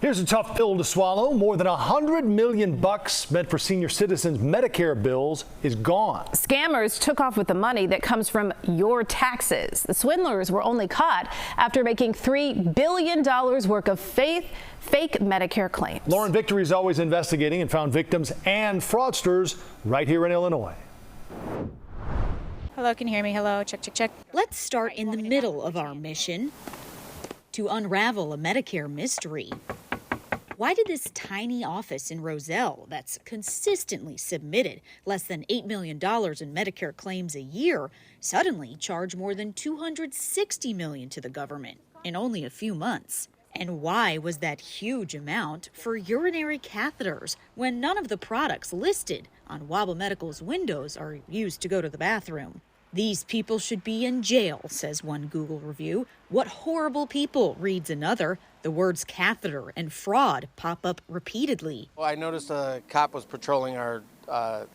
Here's a tough pill to swallow. More than $100 million meant for senior citizens' Medicare bills is gone. Scammers took off with the money that comes from your taxes. The swindlers were only caught after making $3 billion worth of fake Medicare claims. Lauren Victory is always investigating and found victims and fraudsters right here in Illinois. Hello, can you hear me? Hello, check, check, check. Let's start in the middle of our mission to unravel a Medicare mystery. Why did this tiny office in Roselle that's consistently submitted less than $8 million in Medicare claims a year suddenly charge more than $260 million to the government in only a few months? And why was that huge amount for urinary catheters when none of the products listed on Wabba Medical's windows are used to go to the bathroom? These people should be in jail, says one Google review. What horrible people, reads another. The words catheter and fraud pop up repeatedly. Well, I noticed a cop was patrolling our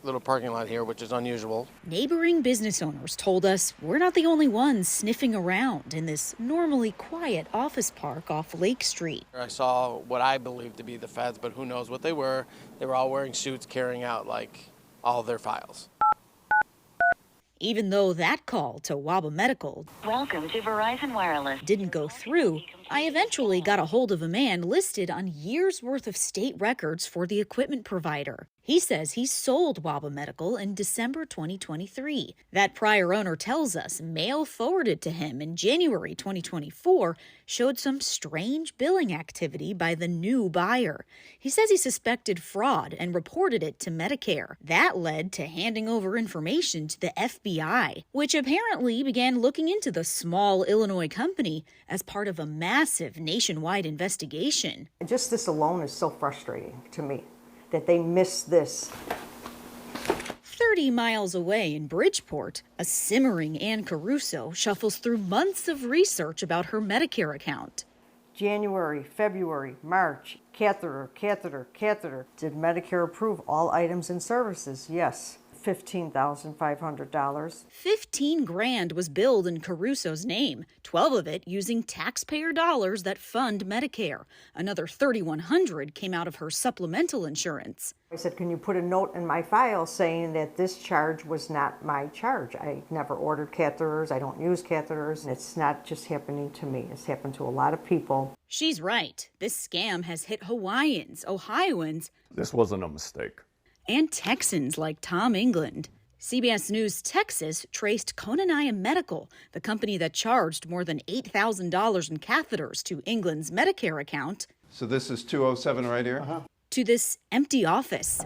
little parking lot here, which is unusual. Neighboring business owners told us we're not the only ones sniffing around in this normally quiet office park off Lake Street. I saw what I believe to be the feds, but who knows what they were. They were all wearing suits, carrying out all their files. Even though that call to Wabba Medical, welcome to Verizon Wireless, didn't go through, I eventually got a hold of a man listed on years' worth of state records for the equipment provider. He says he sold Wabba Medical in December 2023. That prior owner tells us mail forwarded to him in January 2024 showed some strange billing activity by the new buyer. He says he suspected fraud and reported it to Medicare. That led to handing over information to the FBI, which apparently began looking into the small Illinois company as part of a massive nationwide investigation. Just this alone is so frustrating to me, that they missed this. 30 miles away in Bridgeport, a simmering Ann Caruso shuffles through months of research about her Medicare account. January, February, March, catheter. Did Medicare approve all items and services? Yes. $15,500. 15 grand was billed in Caruso's name, 12 of it using taxpayer dollars that fund Medicare. Another $3,100 came out of her supplemental insurance. I said, can you put a note in my file saying that this charge was not my charge? I never ordered catheters. I don't use catheters. And it's not just happening to me. It's happened to a lot of people. She's right. This scam has hit Hawaiians, Ohioans. This wasn't a mistake. And Texans like Tom England. CBS News Texas traced Conania Medical, the company that charged more than $8,000 in catheters to England's Medicare account. So this is 207 right here? To this empty office.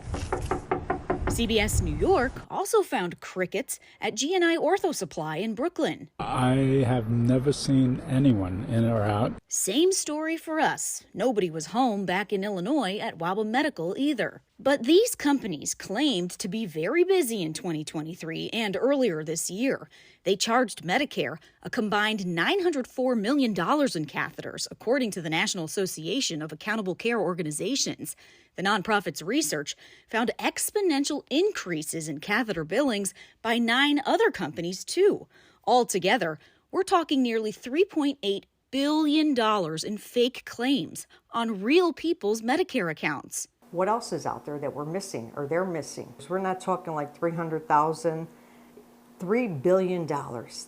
CBS New York also found crickets at G&I Ortho Supply in Brooklyn. I have never seen anyone in or out. Same story for us. Nobody was home back in Illinois at Wabba Medical either. But these companies claimed to be very busy in 2023 and earlier this year. They charged Medicare a combined $904 million in catheters, according to the National Association of Accountable Care Organizations. The nonprofit's research found exponential increases in catheter billings by 9 other companies, too. Altogether, we're talking nearly $3.8 billion in fake claims on real people's Medicare accounts. What else is out there that we're missing or they're missing? We're not talking like $300,000, $3 billion.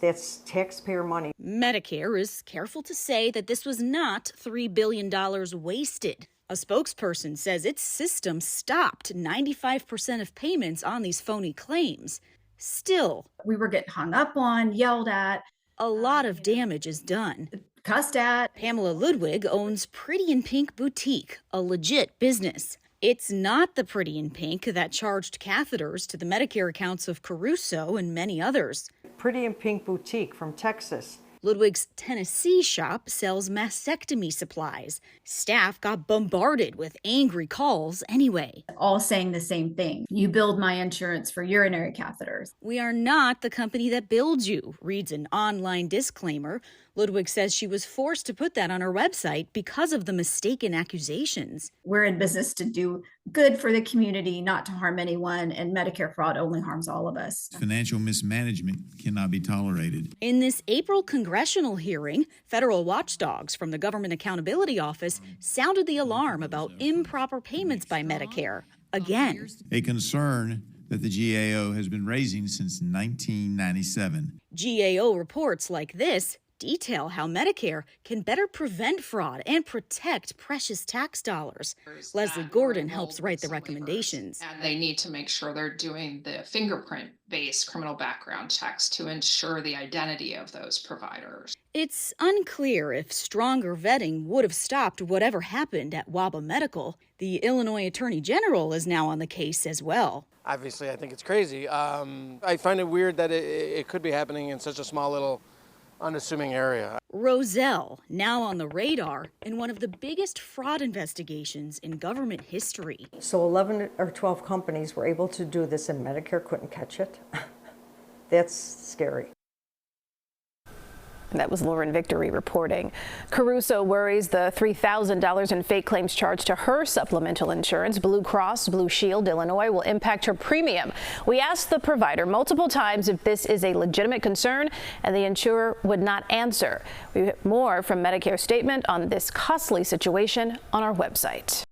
That's taxpayer money. Medicare is careful to say that this was not $3 billion wasted. A spokesperson says its system stopped 95% of payments on these phony claims. Still, we were getting hung up on, yelled at. A lot of damage is done. Cussed at. Pamela Ludwig owns Pretty in Pink Boutique, a legit business. It's not the Pretty in Pink that charged catheters to the Medicare accounts of Caruso and many others. Pretty in Pink Boutique from Texas. Ludwig's Tennessee shop sells mastectomy supplies. Staff got bombarded with angry calls anyway. All saying the same thing. You billed my insurance for urinary catheters. We are not the company that billed you, reads an online disclaimer. Ludwig says she was forced to put that on her website because of the mistaken accusations. We're in business to do good for the community, not to harm anyone, and Medicare fraud only harms all of us. Financial mismanagement cannot be tolerated. In this April congressional hearing, federal watchdogs from the Government Accountability Office sounded the alarm about improper payments by Medicare. Again, A concern that the GAO has been raising since 1997. GAO reports like this detail how Medicare can better prevent fraud and protect precious tax dollars. Leslie Gordon helps write the recommendations. And they need to make sure they're doing the fingerprint-based criminal background checks to ensure the identity of those providers. It's unclear if stronger vetting would have stopped whatever happened at WABA Medical. The Illinois Attorney General is now on the case as well. Obviously, I think it's crazy. I find it weird that it could be happening in such a small little unassuming area. Roselle, now on the radar in one of the biggest fraud investigations in government history. So 11 or 12 companies were able to do this and Medicare couldn't catch it. That's scary. That was Lauren Victory reporting. Caruso worries the $3,000 in fake claims charged to her supplemental insurance, Blue Cross Blue Shield Illinois, will impact her premium. We asked the provider multiple times if this is a legitimate concern, and the insurer would not answer. We have more from Medicare's statement on this costly situation on our website.